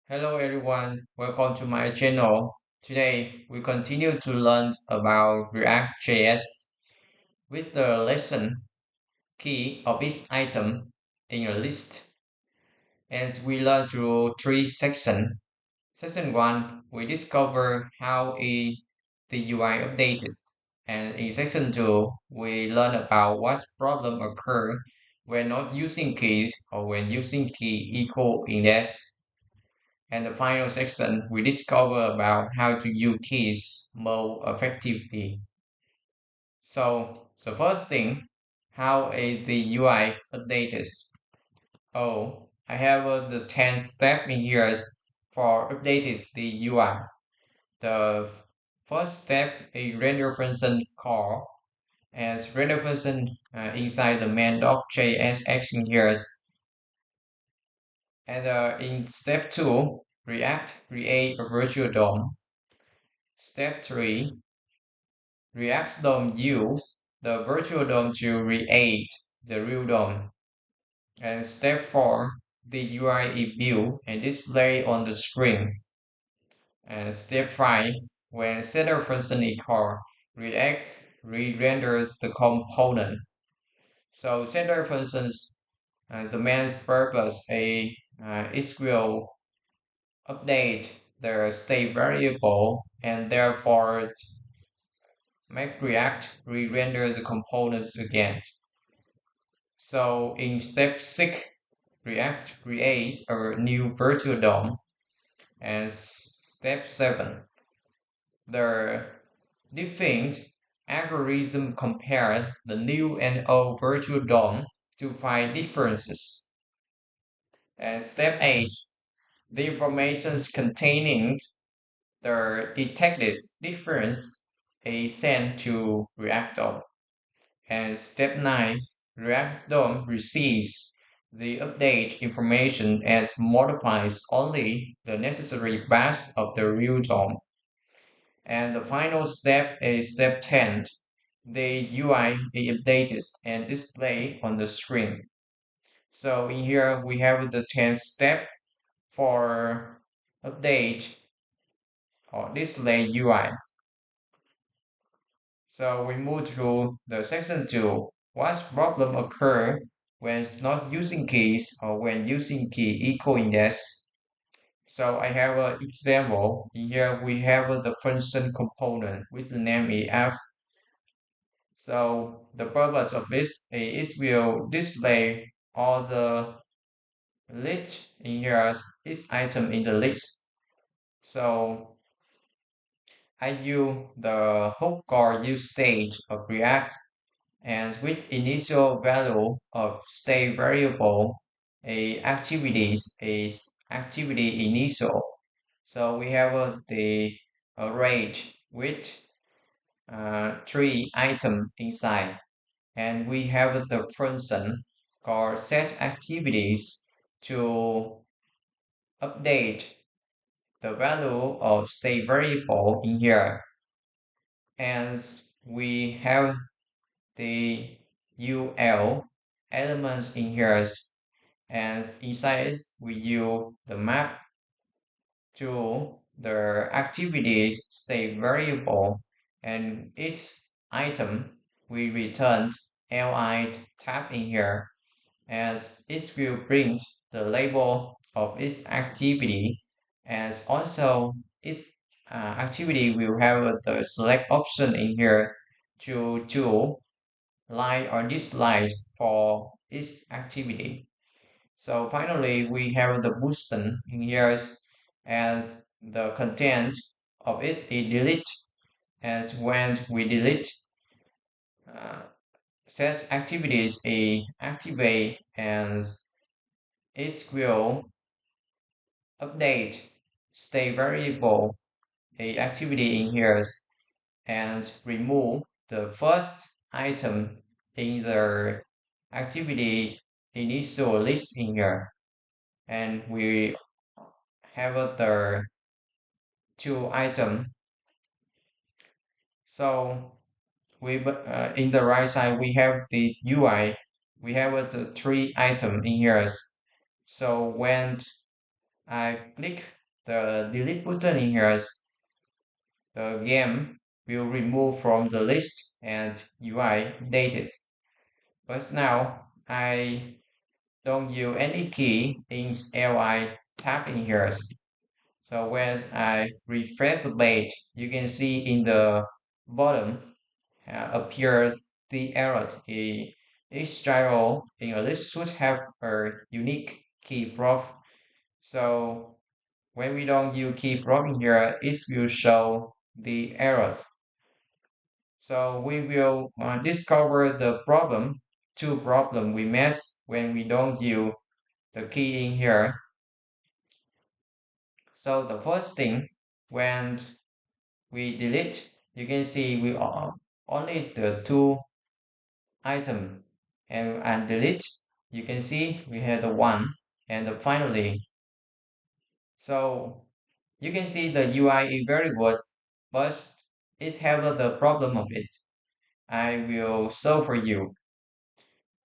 Hello everyone, welcome to my channel. Today we continue to learn about ReactJS with the lesson key of each item in a list. And we learn through three sections. Section 1, we discover the UI updates. And in section 2, we learn about what problem occur when not using keys or when using key equal index. And the final section, we discover about how to use keys more effectively. So the first thing, how is the UI updated? Oh, I have the 10 step in here for updating the UI. The first step is render function call, as render function inside the main.js action here. And in step 2, create a virtual DOM. Step 3, React DOM use the virtual DOM to create the real DOM. And step 4, the UI is built and displayed on the screen. And step 5, when setter function is called, React re-renders the component. So setter functions, the main purpose is it will update the state variable and therefore make React re-render the components again. So in step 6, React creates a new virtual DOM. And step 7, the defined algorithm compares the new and old virtual DOM to find differences. And step 8, the information containing the detected difference is sent to React DOM. And step 9, React DOM receives the update information and modifies only the necessary batch of the real DOM. And the final step is step 10. The UI is updated and displayed on the screen. So in here we have the 10th step for update or display UI. So we move to the section 2. What problem occur when not using keys or when using key equal index? So I have an example. Here we have the function component with the name is f. So the purpose of this is will display all the list in here, each item in the list. So I use the hook or use stage of React and with initial value of state variable, a activities is activity initial. So we have the array with three items inside, and we have the function called set activities to update the value of state variable in here. And we have the UL elements in here, and inside we use the map to the activity state variable, and each item we return li tab in here, as it will print the label of each activity, as also each activity will have the select option in here to choose like or dislike for each activity. So finally, we have the button in here as the content of it is delete, as when we delete uh, set activities a activate, and it will update state variable a activity in here and remove the first item in the activity initial list in here, and we have the two item. So we in the right side we have the UI, we have the three item in here. So when I click the delete button in here, the game will remove from the list and UI dated. But now I don't use any key in LI tab in here. So when I refresh the page, you can see in the bottom appear the error. Each gyro in a list should have a unique key prop. So when we don't use key prop in here, it will show the error. So we will discover the problem, two problem we met when we don't use the key in here. So the first thing, when we delete, you can see we are only the two item and delete, you can see we had the one and the finally. So you can see the UI is very good, but it has the problem of it. I will show for you.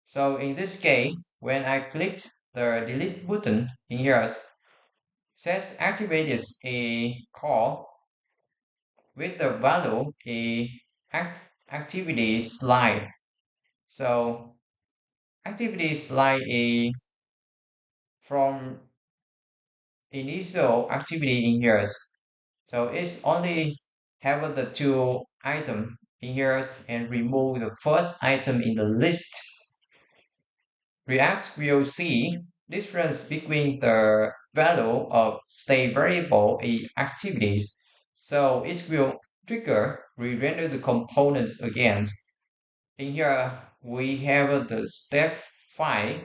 So in this case, when I clicked the delete button in here, says activated a call with the value a activity slide. So activity slide a from initial activity in here. So it's only have the two item in here and remove the first item in the list. React will see difference between the value of state variable in activities. So it will trigger re-render the components again. In here, we have the step 5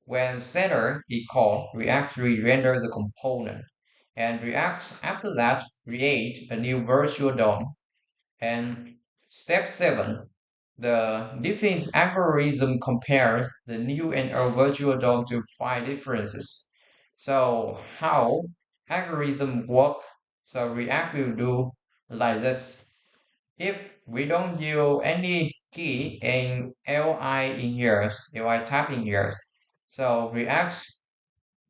when setter equal React re-render the component. And React after that create a new virtual DOM. And step 7, the defines algorithm compares the new and old virtual DOM to find differences. So how algorithm work? So React will do like this. If we don't use any key in li in here, li tab in here, so React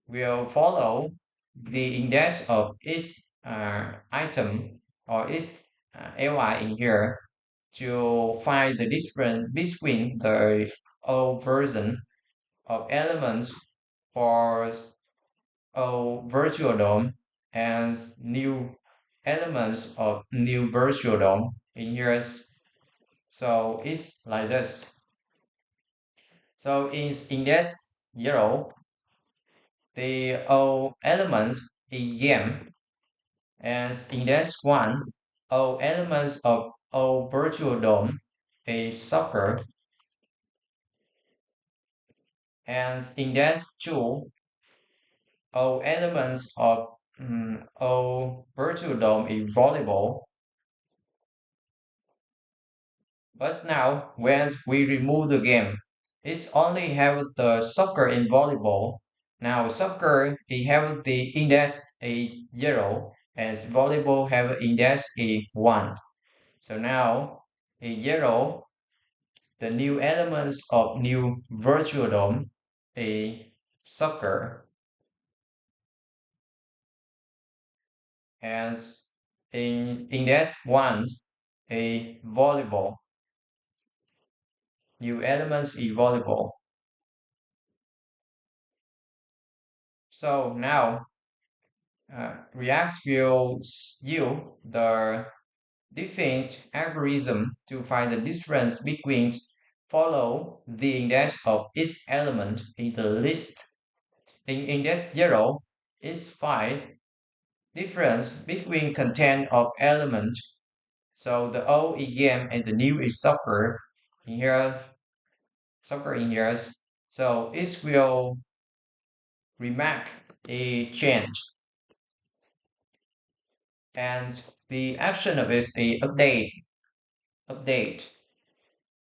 will follow the index of each item or each li in here to find the difference between the old version of elements for old virtual DOM and new elements of new virtual DOM in here. So it's like this. So in index 0, the old elements in game, and index 1, all elements of all virtual DOM is soccer, and index 2, all elements of all virtual DOM is volleyball. But now, when we remove the game, it only have the soccer in volleyball. Now, soccer it have the index a 0, and volleyball have index a 1. So now, a 0, the new elements of new virtual DOM, a soccer, and in index 1, a volleyball. New elements in volleyball. So now React will use the defined algorithm to find the difference between follow the index of each element in the list. In index 0 is 5 difference between content of element. So the old EM and the new is soccer in here, soccer in here. So it will remark a change. And the action of it is a update.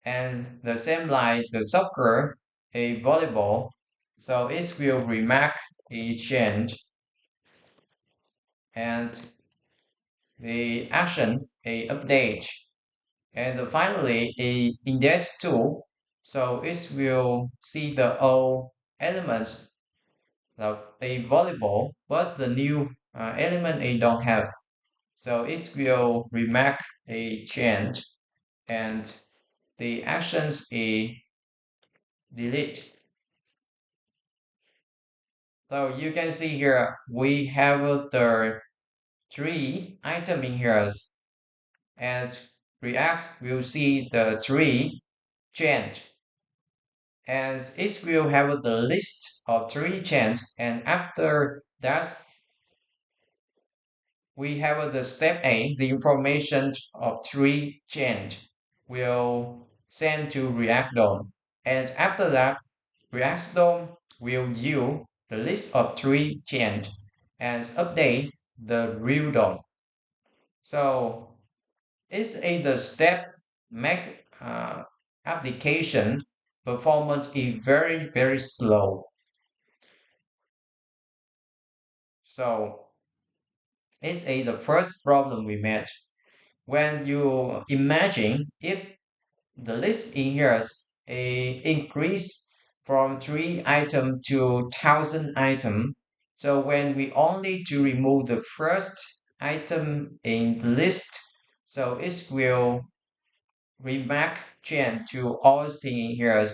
And the same like the soccer, a volleyball, so it will remark a change. And the action, a update. And finally, a index 2, so it will see the all elements a volleyball, but the new element a don't have. So it will remark a change and the actions a delete. So you can see here we have the three item in here as React will see the three change as it will have the list of three change and after that we have the step A, the information of three change will send to React DOM. And after that, React DOM will use the list of three change and update the real DOM. So it's a the step make application performance is very slow. So it's a the first problem we met. When you imagine if the list in here is a increase from three item to thousand item. So when we only to remove the first item in list, so it will remark change to all things in here,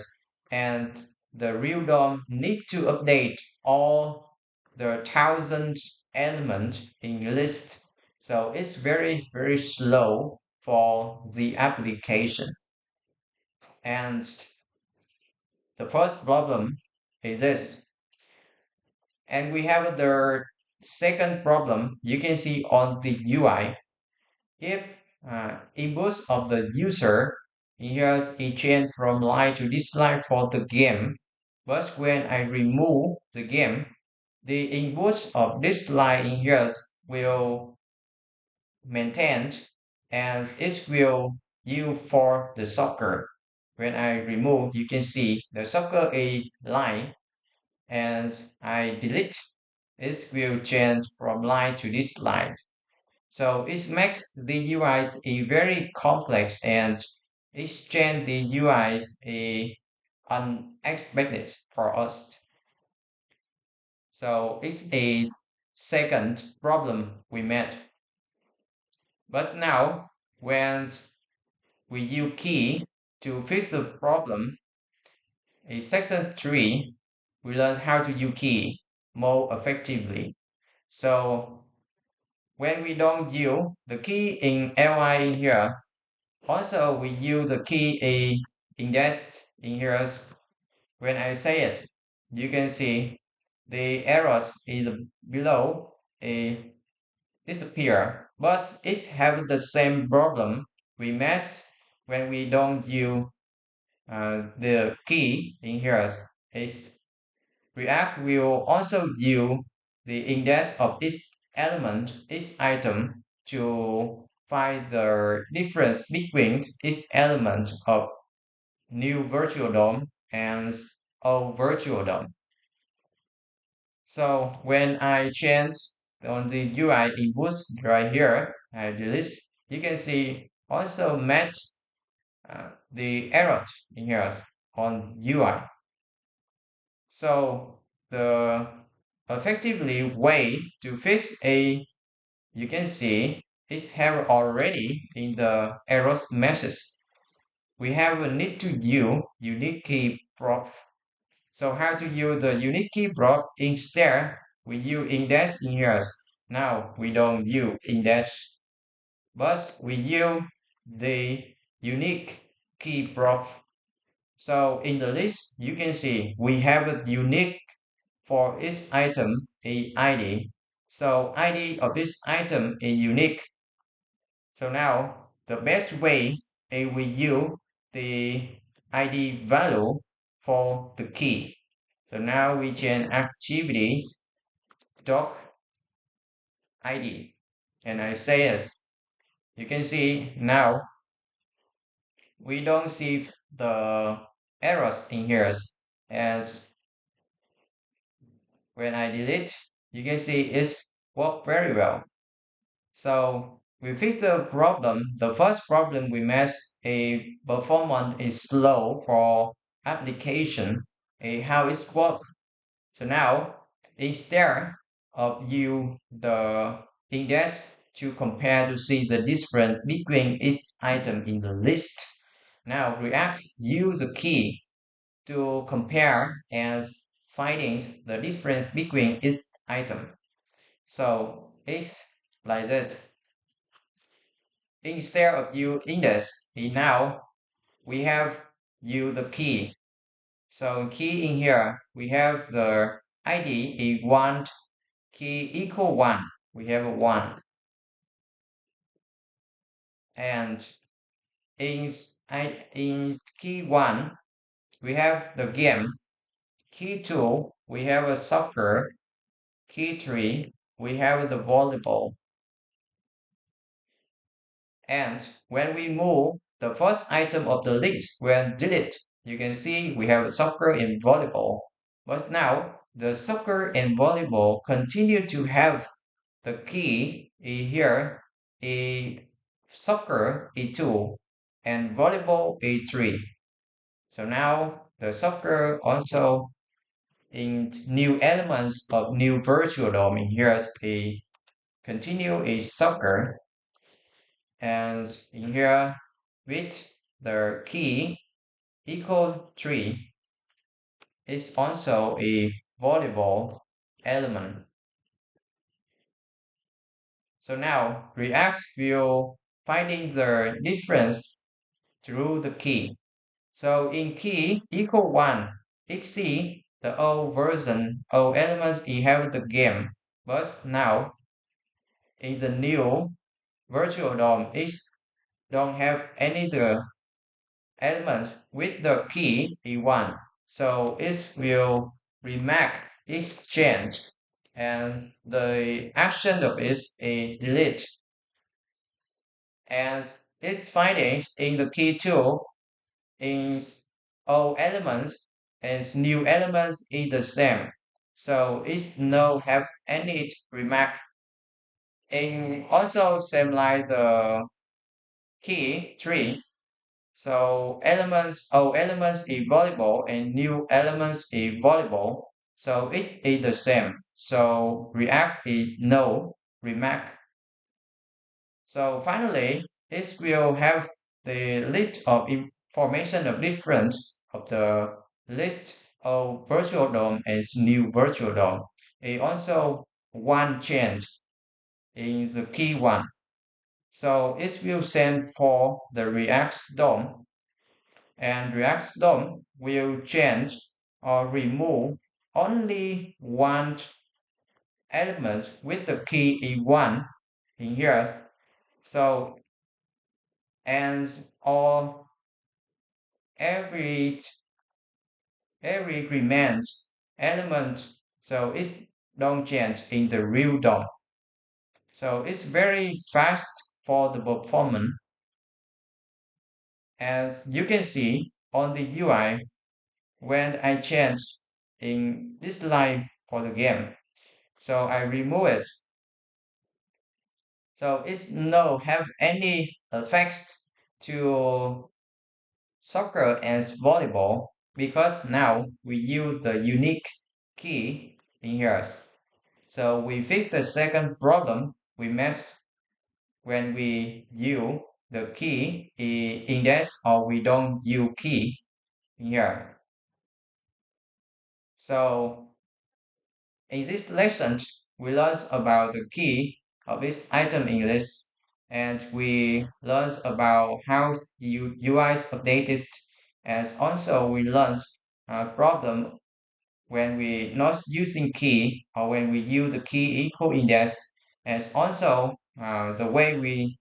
and the real DOM need to update all the thousand element in list. So it's very slow for the application. And the first problem is this. And we have the second problem you can see on the UI. If inputs of the user here's a change from live to display for the game, but when I remove the game, the inputs of this line in here will maintained as it will use for the soccer. When I remove, you can see the soccer a line and I delete, it will change from line to this line. So it makes the UI a very complex and it change the UI a unexpected for us. So it's a second problem we met. But now when we use key to fix the problem, in section 3, we learn how to use key more effectively. So when we don't use the key in li here, also we use the key index in here. When I say it, you can see the errors is below a disappear, but it have the same problem we mess when we don't use the key in here is React will also use the index of each element, each item to find the difference between each element of new virtual DOM and old virtual DOM. So when I change on the UI inputs right here, I delete, you can see also match the error in here on UI. So the effectively way to fix a you can see it have already in the error message. We have a need to use unique key prop. So how to use the unique key prop instead we use index in here. Now we don't use index, but we use the unique key prop. So in the list, you can see we have a unique for each item a ID. So ID of this item is unique. So now the best way is we use the ID value for the key. So now we change activities doc ID and I say as you can see now we don't see the errors in here as when I delete you can see it's worked very well. So we fix the problem. The first problem we met a performance is slow for application, a how it's work. So now Instead of you the index to compare to see the difference between each item in the list. Now React use the key to compare and finding the difference between each item. So it's like this. Instead of you index, now we have you the key. So key in here, we have the ID is 1, key equal 1. We have a 1. And in, in key 1, we have the game. Key 2, we have a soccer. Key 3, we have the volleyball. And when we move the first item of the list when delete, you can see we have soccer and volleyball. But now the soccer and volleyball continue to have the key here is soccer is 2 and volleyball is 3. So now the soccer also in new elements of new virtual DOM in here a continue is soccer and in here with the key equal 3 is also a volleyball element. So now React will finding the difference through the key. So in key equal 1, it see the old version, old elements it have the game. But now in the new virtual DOM, it don't have any the elements with the key E1. So it will remark its change and the action of it is a delete and its findings in the key 2 is all elements and new elements is the same. So it's no have any remark. And also same like the key 3. So elements, old elements is volleyball and new elements is volleyball. So it is the same. So React is no remark. So finally, it will have the list of information of difference of the list of virtual DOM and new virtual DOM. It also one change in the key one. So it will send for the React DOM and React DOM will change or remove only one element with the key E1 in here. So and all every remains element so it don't change in the real DOM. So it's very fast for the performance. As you can see on the UI when I change in this line for the game. So I remove it. So it's no have any effects to soccer and volleyball because now we use the unique key in here. So we fix the second problem we mess when we use the key index or we don't use key in here. So in this lesson, we learned about the key of this item in list and we learned about how UI is updated and also we learned a problem when we not using key or when we use the key equal index and also the way we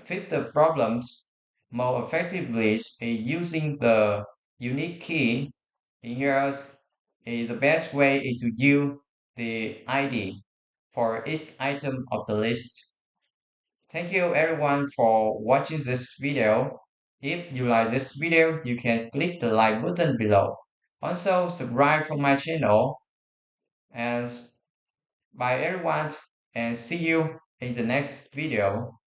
fix the problems more effectively is using the unique key in here is the best way is to use the ID for each item of the list. Thank you everyone for watching this video. If you like this video, you can click the like button below. Also, subscribe for my channel and bye everyone and see you in the next video.